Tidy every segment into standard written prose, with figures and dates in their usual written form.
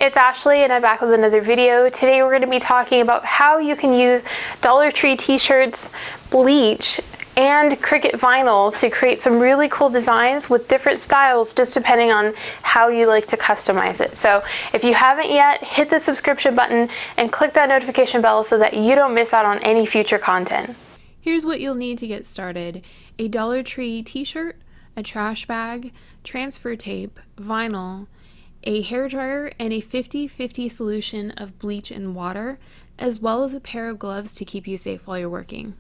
it's Ashley and I'm back with another video. Today we're going to be talking about how you can use Dollar Tree t-shirts, bleach, and Cricut vinyl to create some really cool designs with different styles just depending on how you like to customize it. So if you haven't yet, hit the subscription button and click that notification bell so that you don't miss out on any future content. Here's what you'll need to get started: a Dollar Tree t-shirt, a trash bag, transfer tape, vinyl, a hairdryer, and a 50-50 solution of bleach and water, as well as a pair of gloves to keep you safe while you're working.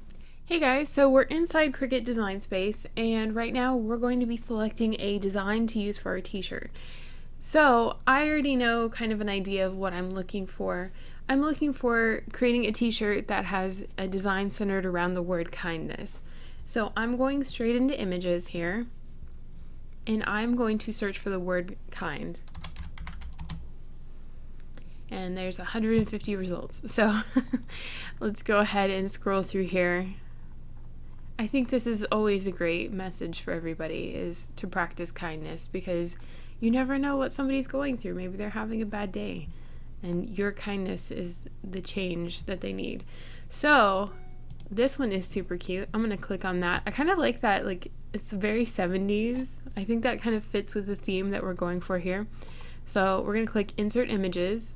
Hey guys, so we're inside Cricut Design Space, and right now we're going to be selecting a design to use for our t-shirt. So I already know kind of an idea of what I'm looking for. I'm looking for creating a t-shirt that has a design centered around the word kindness. So I'm going straight into images here, and I'm going to search for the word kind. And there's 150 results. So let's go ahead and scroll through here. I think this is always a great message for everybody, is to practice kindness, because you never know what somebody's going through. Maybe they're having a bad day, and your kindness is the change that they need. So this one is super cute. I'm gonna click on that. I kind of like that, like it's very 70s. I think that kind of fits with the theme that we're going for here. So we're gonna click insert images.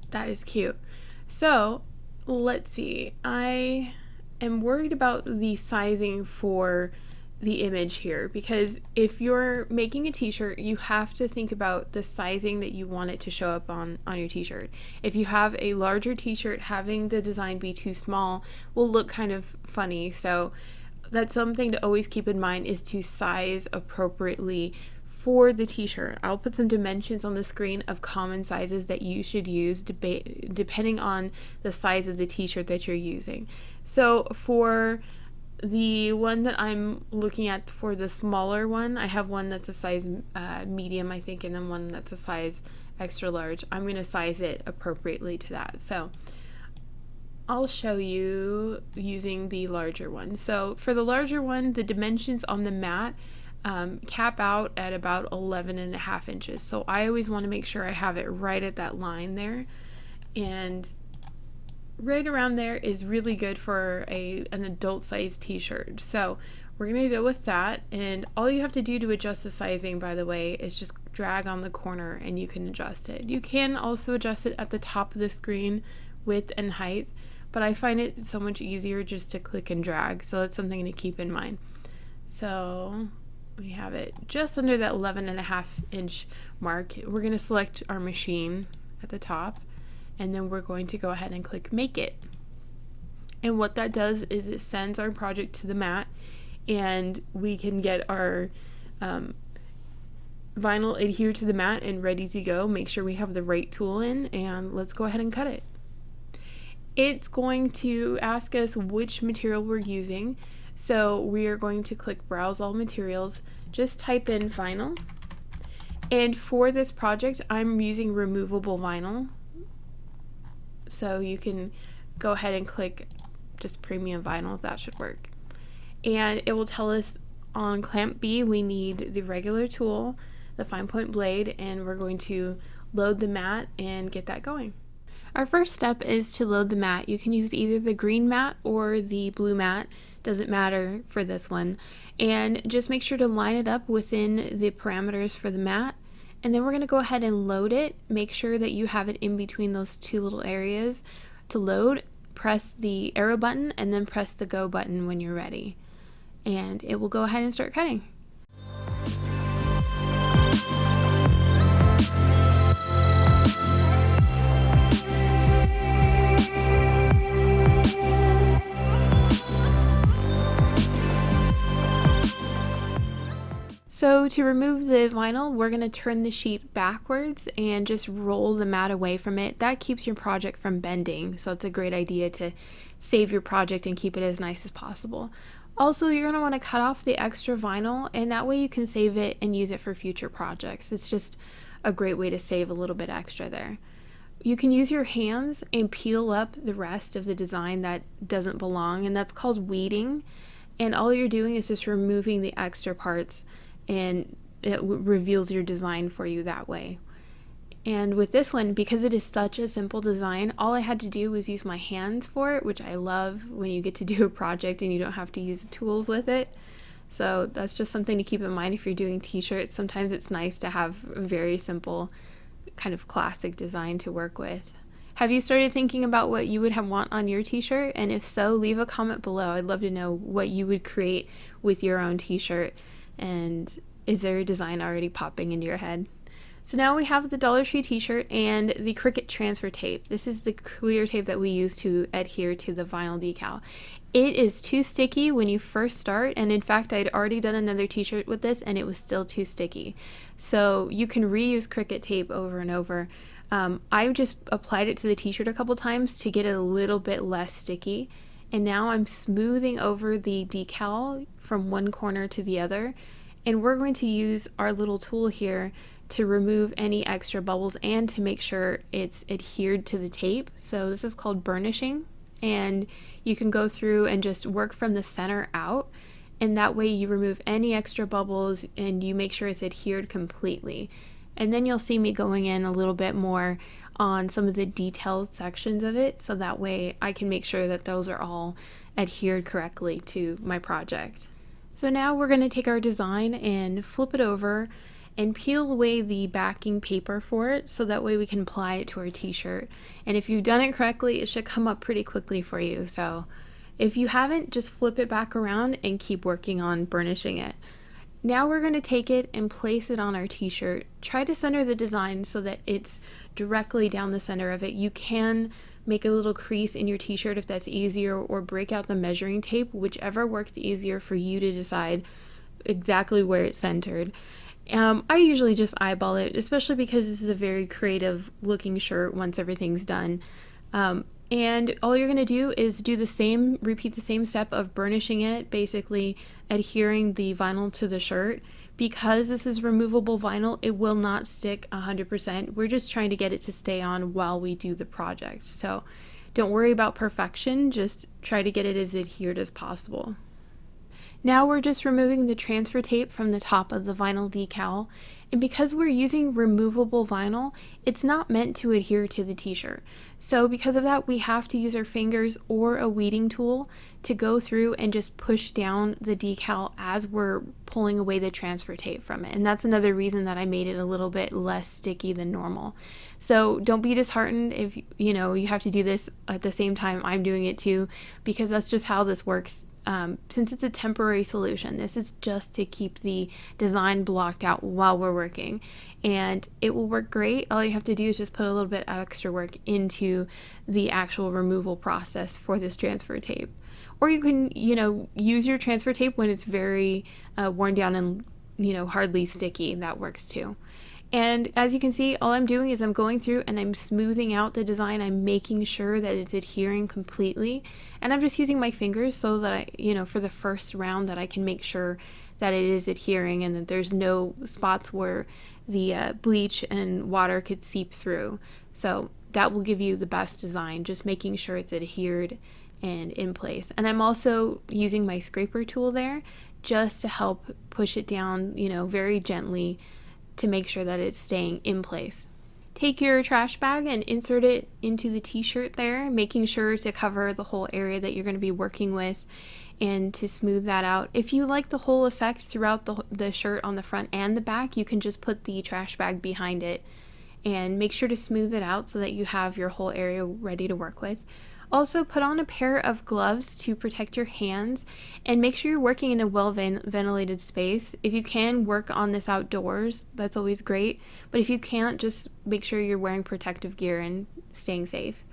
That is cute. So let's see, I am worried about the sizing for the image here, because if you're making a t-shirt, you have to think about the sizing that you want it to show up on your t-shirt. If you have a larger t-shirt, having the design be too small will look kind of funny. So that's something to always keep in mind, is to size appropriately for the t-shirt. I'll put some dimensions on the screen of common sizes that you should use depending on the size of the t-shirt that you're using. So for the one that I'm looking at, for the smaller one, I have one that's a size medium, I think, and then one that's a size extra large. I'm going to size it appropriately to that. So I'll show you using the larger one. So for the larger one, the dimensions on the mat cap out at about 11.5 inches. So I always want to make sure I have it right at that line there, and right around there is really good for an adult size t-shirt. So we're going to go with that, and all you have to do to adjust the sizing, by the way, is just drag on the corner and you can adjust it. You can also adjust it at the top of the screen, width and height, but I find it so much easier just to click and drag, so that's something to keep in mind. So we have it just under that 11.5 inch mark. We're going to select our machine at the top, and then we're going to go ahead and click Make It. And what that does is it sends our project to the mat, and we can get our vinyl adhered to the mat and ready to go. Make sure we have the right tool in, and let's go ahead and cut it. It's going to ask us which material we're using. So we are going to click Browse All Materials, just type in vinyl, and for this project I'm using removable vinyl. So you can go ahead and click just premium vinyl, that should work. And it will tell us on clamp B we need the regular tool, the fine point blade, and we're going to load the mat and get that going. Our first step is to load the mat. You can use either the green mat or the blue mat, doesn't matter for this one, and just make sure to line it up within the parameters for the mat. And then we're going to go ahead and load it. Make sure that you have it in between those two little areas to load. Press the arrow button and then press the go button when you're ready, and it will go ahead and start cutting. So to remove the vinyl, we're going to turn the sheet backwards and just roll the mat away from it. That keeps your project from bending, so it's a great idea to save your project and keep it as nice as possible. Also, you're going to want to cut off the extra vinyl, and that way you can save it and use it for future projects. It's just a great way to save a little bit extra there. You can use your hands and peel up the rest of the design that doesn't belong, and that's called weeding. And all you're doing is just removing the extra parts, and it reveals your design for you that way. And with this one, because it is such a simple design, all I had to do was use my hands for it, which I love when you get to do a project and you don't have to use tools with it. So that's just something to keep in mind if you're doing t-shirts. Sometimes it's nice to have a very simple kind of classic design to work with. Have you started thinking about what you would want on your t-shirt? And if so, leave a comment below. I'd love to know what you would create with your own t-shirt. And is there a design already popping into your head? So now we have the Dollar Tree t-shirt and the Cricut transfer tape. This is the clear tape that we use to adhere to the vinyl decal. It is too sticky when you first start, and in fact I'd already done another t-shirt with this and it was still too sticky. So you can reuse Cricut tape over and over. I just applied it to the t-shirt a couple times to get it a little bit less sticky, and now I'm smoothing over the decal from one corner to the other, and we're going to use our little tool here to remove any extra bubbles and to make sure it's adhered to the tape. So this is called burnishing, and you can go through and just work from the center out, and that way you remove any extra bubbles and you make sure it's adhered completely. And then you'll see me going in a little bit more on some of the detailed sections of it, so that way I can make sure that those are all adhered correctly to my project. So now we're going to take our design and flip it over and peel away the backing paper for it, so that way we can apply it to our t-shirt. And if you've done it correctly, it should come up pretty quickly for you. So if you haven't, just flip it back around and keep working on burnishing it. Now we're going to take it and place it on our t-shirt. Try to center the design so that it's directly down the center of it. You can make a little crease in your t-shirt if that's easier, or break out the measuring tape, whichever works easier for you to decide exactly where it's centered. I usually just eyeball it, especially because this is a very creative looking shirt once everything's done. And all you're going to do is do the same, repeat the same step of burnishing it, basically adhering the vinyl to the shirt. Because this is removable vinyl, it will not stick 100%. We're just trying to get it to stay on while we do the project. So don't worry about perfection, just try to get it as adhered as possible. Now we're just removing the transfer tape from the top of the vinyl decal, and because we're using removable vinyl, it's not meant to adhere to the t-shirt. So because of that, we have to use our fingers or a weeding tool to go through and just push down the decal as we're pulling away the transfer tape from it. And that's another reason that I made it a little bit less sticky than normal. So don't be disheartened if you have to do this at the same time I'm doing it too, because that's just how this works. Since it's a temporary solution, this is just to keep the design blocked out while we're working, and it will work great. All you have to do is just put a little bit of extra work into the actual removal process for this transfer tape. Or you can, use your transfer tape when it's very worn down and, hardly sticky. That works too. And as you can see, all I'm doing is I'm going through and I'm smoothing out the design. I'm making sure that it's adhering completely. And I'm just using my fingers so that I, for the first round, that I can make sure that it is adhering and that there's no spots where the bleach and water could seep through. So that will give you the best design, just making sure it's adhered and in place. And I'm also using my scraper tool there just to help push it down, very gently, to make sure that it's staying in place. Take your trash bag and insert it into the t-shirt there, making sure to cover the whole area that you're going to be working with and to smooth that out. If you like the whole effect throughout the shirt on the front and the back, you can just put the trash bag behind it and make sure to smooth it out so that you have your whole area ready to work with. Also, put on a pair of gloves to protect your hands and make sure you're working in a well-ventilated space. If you can work on this outdoors, that's always great. But if you can't, just make sure you're wearing protective gear and staying safe.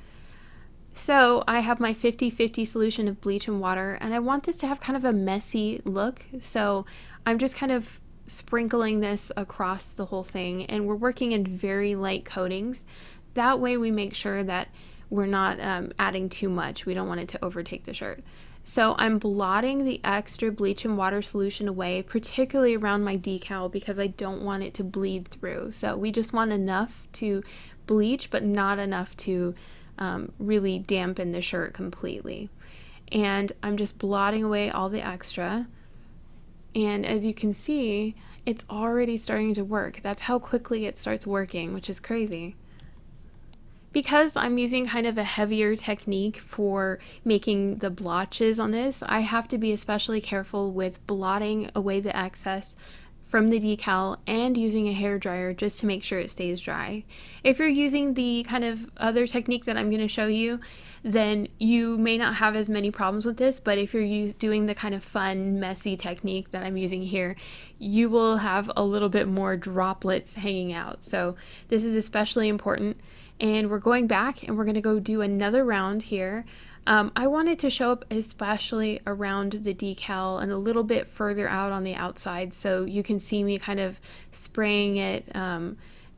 So I have my 50-50 solution of bleach and water, and I want this to have kind of a messy look. So I'm just kind of sprinkling this across the whole thing, and we're working in very light coatings. That way we make sure that we're not adding too much. We don't want it to overtake the shirt. So I'm blotting the extra bleach and water solution away, particularly around my decal, because I don't want it to bleed through. So we just want enough to bleach, but not enough to really dampen the shirt completely. And I'm just blotting away all the extra. And as you can see, it's already starting to work. That's how quickly it starts working, which is crazy. Because I'm using kind of a heavier technique for making the blotches on this, I have to be especially careful with blotting away the excess from the decal and using a hairdryer just to make sure it stays dry. If you're using the kind of other technique that I'm going to show you, then you may not have as many problems with this, but if you're doing the kind of fun, messy technique that I'm using here, you will have a little bit more droplets hanging out. So this is especially important. And we're going back and we're going to go do another round here. I wanted to show up especially around the decal and a little bit further out on the outside so you can see me kind of spraying it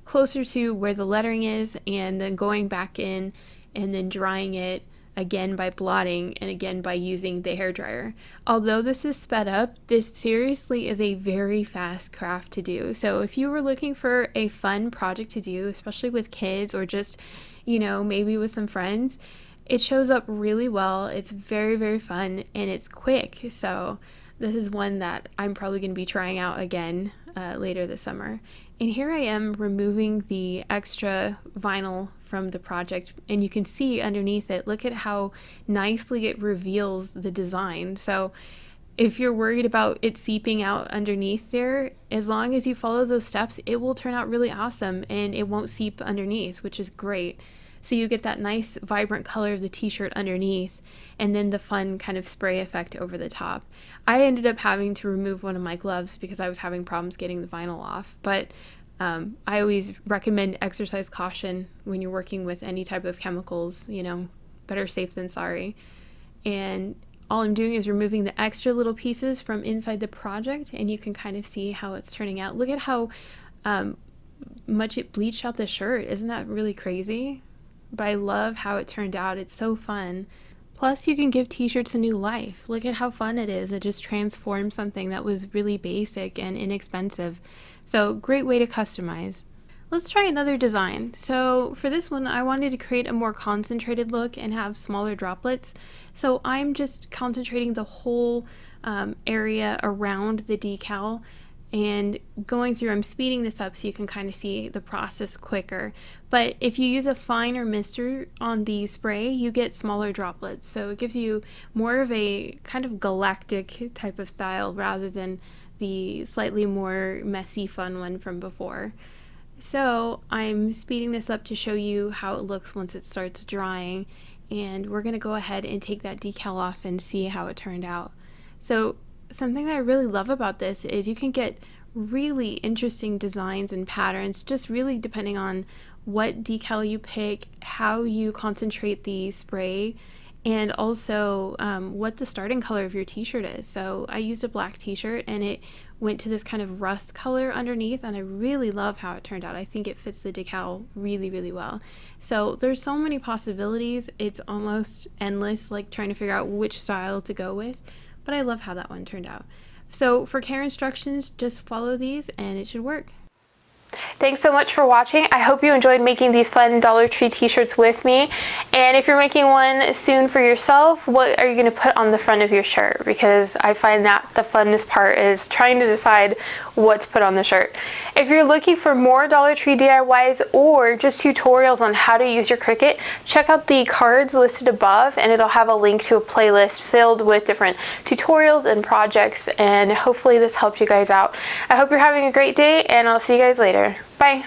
closer to where the lettering is and then going back in and then drying it again by blotting and again by using the hairdryer. Although this is sped up, this seriously is a very fast craft to do. So if you were looking for a fun project to do, especially with kids or just, you know, maybe with some friends, it shows up really well. It's very, very fun and it's quick. So this is one that I'm probably going to be trying out again later this summer. And here I am removing the extra vinyl from the project, and you can see underneath it, look at how nicely it reveals the design. So if you're worried about it seeping out underneath there, as long as you follow those steps, it will turn out really awesome and it won't seep underneath, which is great. So you get that nice vibrant color of the t-shirt underneath and then the fun kind of spray effect over the top. I ended up having to remove one of my gloves because I was having problems getting the vinyl off, but I always recommend exercise caution when you're working with any type of chemicals, you know, better safe than sorry. And all I'm doing is removing the extra little pieces from inside the project, and you can kind of see how it's turning out. Look at how much it bleached out the shirt. Isn't that really crazy? But I love how it turned out. It's so fun. Plus, you can give t-shirts a new life. Look at how fun it is. It just transformed something that was really basic and inexpensive. So, great way to customize. Let's try another design. So for this one, I wanted to create a more concentrated look and have smaller droplets. So I'm just concentrating the whole area around the decal and going through, I'm speeding this up so you can kind of see the process quicker. But if you use a finer mister on the spray, you get smaller droplets. So it gives you more of a kind of galactic type of style rather than the slightly more messy fun one from before. So I'm speeding this up to show you how it looks once it starts drying, and we're going to go ahead and take that decal off and see how it turned out. So something that I really love about this is you can get really interesting designs and patterns just really depending on what decal you pick, how you concentrate the spray, and also what the starting color of your t-shirt is. So I used a black t-shirt and it went to this kind of rust color underneath, and I really love how it turned out. I think it fits the decal really, really well. So there's so many possibilities. It's almost endless, like trying to figure out which style to go with, but I love how that one turned out. So for care instructions, just follow these and it should work. Thanks so much for watching. I hope you enjoyed making these fun Dollar Tree t-shirts with me. And if you're making one soon for yourself, what are you going to put on the front of your shirt? Because I find that the funnest part is trying to decide what to put on the shirt. If you're looking for more Dollar Tree DIYs or just tutorials on how to use your Cricut, check out the cards listed above and it'll have a link to a playlist filled with different tutorials and projects, and hopefully this helped you guys out. I hope you're having a great day and I'll see you guys later. Bye.